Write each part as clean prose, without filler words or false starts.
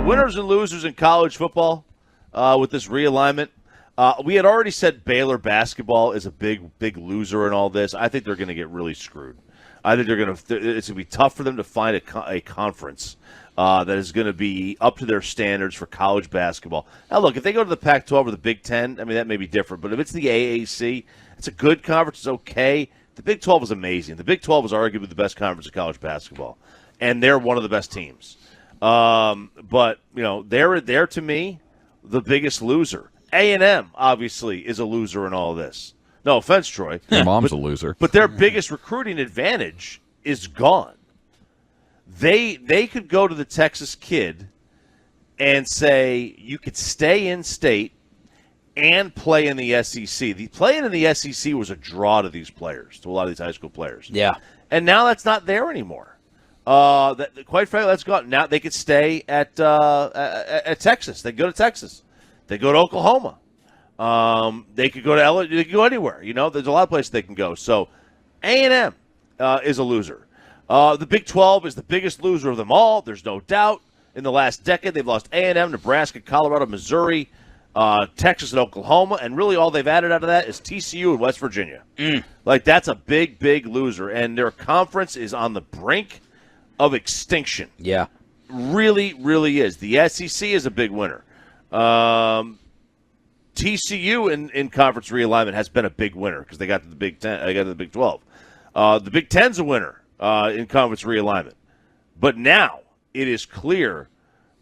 winners and losers in college football with this realignment. We had already said Baylor basketball is a big loser in all this. I think they're going to get really screwed. I think it's going to be tough for them to find a conference that is going to be up to their standards for college basketball. Now, look, if they go to the Pac-12 or the Big Ten, I mean, that may be different. But if it's the AAC, it's a good conference. It's okay. The Big 12 is amazing. The Big 12 is arguably the best conference in college basketball, and they're one of the best teams. But, they're to me the biggest loser. A&M, obviously, is a loser in all this. No offense, Troy. Your mom's a loser. But their biggest recruiting advantage is gone. They could go to the Texas kid and say, you could stay in state and play in the SEC. Playing in the SEC was a draw to these players, to a lot of these high school players. Yeah. And now that's not there anymore. Quite frankly, that's gone. Now they could stay at Texas. They go to Texas. They go to Oklahoma. They could go to LSU. They could go anywhere. There's a lot of places they can go. So A&M is a loser. The Big 12 is the biggest loser of them all. There's no doubt. In the last decade, they've lost A&M, Nebraska, Colorado, Missouri, Texas, and Oklahoma. And really all they've added out of that is TCU and West Virginia. That's a big loser. And their conference is on the brink of extinction. Yeah. Really, really is. The SEC is a big winner. TCU in conference realignment has been a big winner because they got to the Big 10. They got to the Big 12. The Big 10's a winner in conference realignment. But now it is clear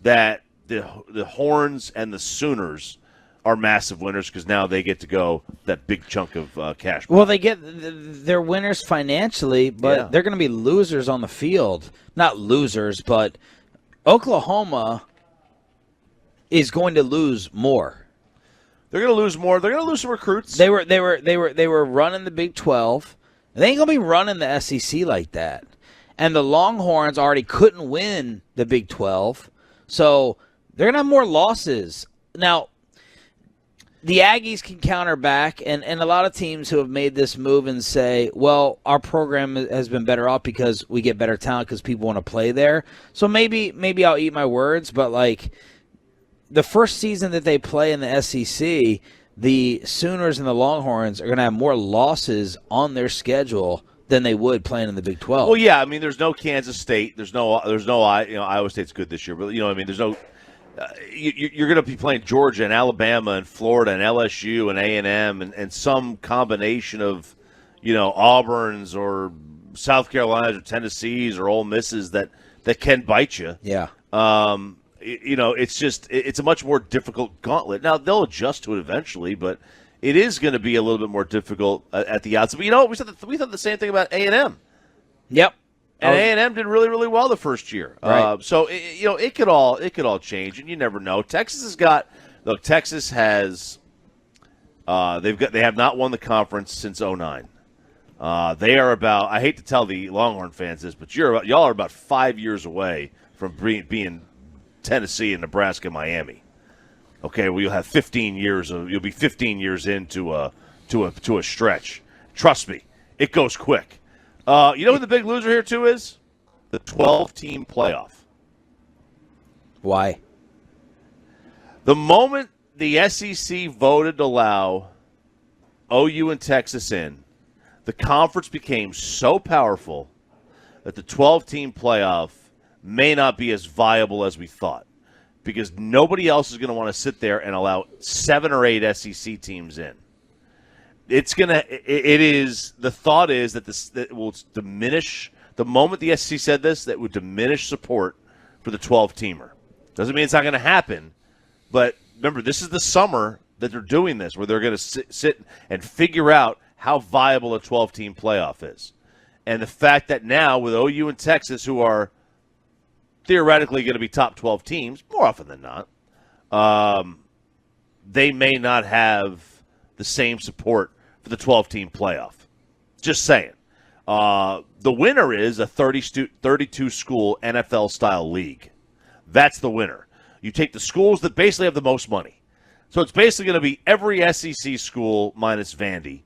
that the Horns and the Sooners are massive winners because now they get to go that big chunk of cash. Well, they're winners financially, but they're going to be losers on the field. Not losers, but Oklahoma is going to lose more. They're going to lose more. They're going to lose some recruits. They were running the Big 12. They ain't going to be running the SEC like that. And the Longhorns already couldn't win the Big 12, so they're going to have more losses. Now, the Aggies can counter back, and a lot of teams who have made this move and say, well, our program has been better off because we get better talent because people want to play there. So maybe I'll eat my words, but the first season that they play in the SEC, the Sooners and the Longhorns are going to have more losses on their schedule than they would playing in the Big 12. Well, yeah, I mean, there's no Kansas State, there's no Iowa State's good this year, but there's no. You're going to be playing Georgia and Alabama and Florida and LSU and A&M and some combination of, Auburn's or South Carolina's or Tennessee's or Ole Miss's that can bite you. Yeah. It's a much more difficult gauntlet. Now, they'll adjust to it eventually, but it is going to be a little bit more difficult at the outset. But we thought the same thing about A&M. Yep. And A&M did really, really well the first year. Right. So it could all change, and you never know. Texas has they have not won the conference since 2009. They are about, I hate to tell the Longhorn fans this, but y'all are about 5 years away from being Tennessee and Nebraska and Miami. Okay, well, you'll be 15 years into a stretch. Trust me, it goes quick. You know who the big loser here, too, is? The 12-team playoff. Why? The moment the SEC voted to allow OU and Texas in, the conference became so powerful that the 12-team playoff may not be as viable as we thought because nobody else is going to want to sit there and allow 7 or 8 SEC teams in. The thought is that that will diminish the moment the SEC said this, that would diminish support for the 12-teamer. Doesn't mean it's not going to happen, but remember, this is the summer that they're doing this, where they're going to sit and figure out how viable a 12-team playoff is. And the fact that now with OU and Texas, who are theoretically going to be top 12 teams, more often than not, they may not have the same support for the 12-team playoff. Just saying. The winner is a 32-school NFL-style league. That's the winner. You take the schools that basically have the most money. So it's basically going to be every SEC school minus Vandy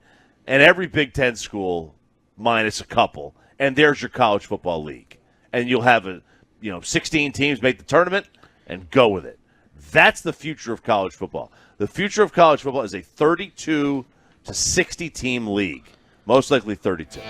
and every Big Ten school minus a couple. And there's your college football league. And you'll have 16 teams make the tournament. and go with it. That's the future of college football. The future of college football is a 32 to 60 team league, most likely 32.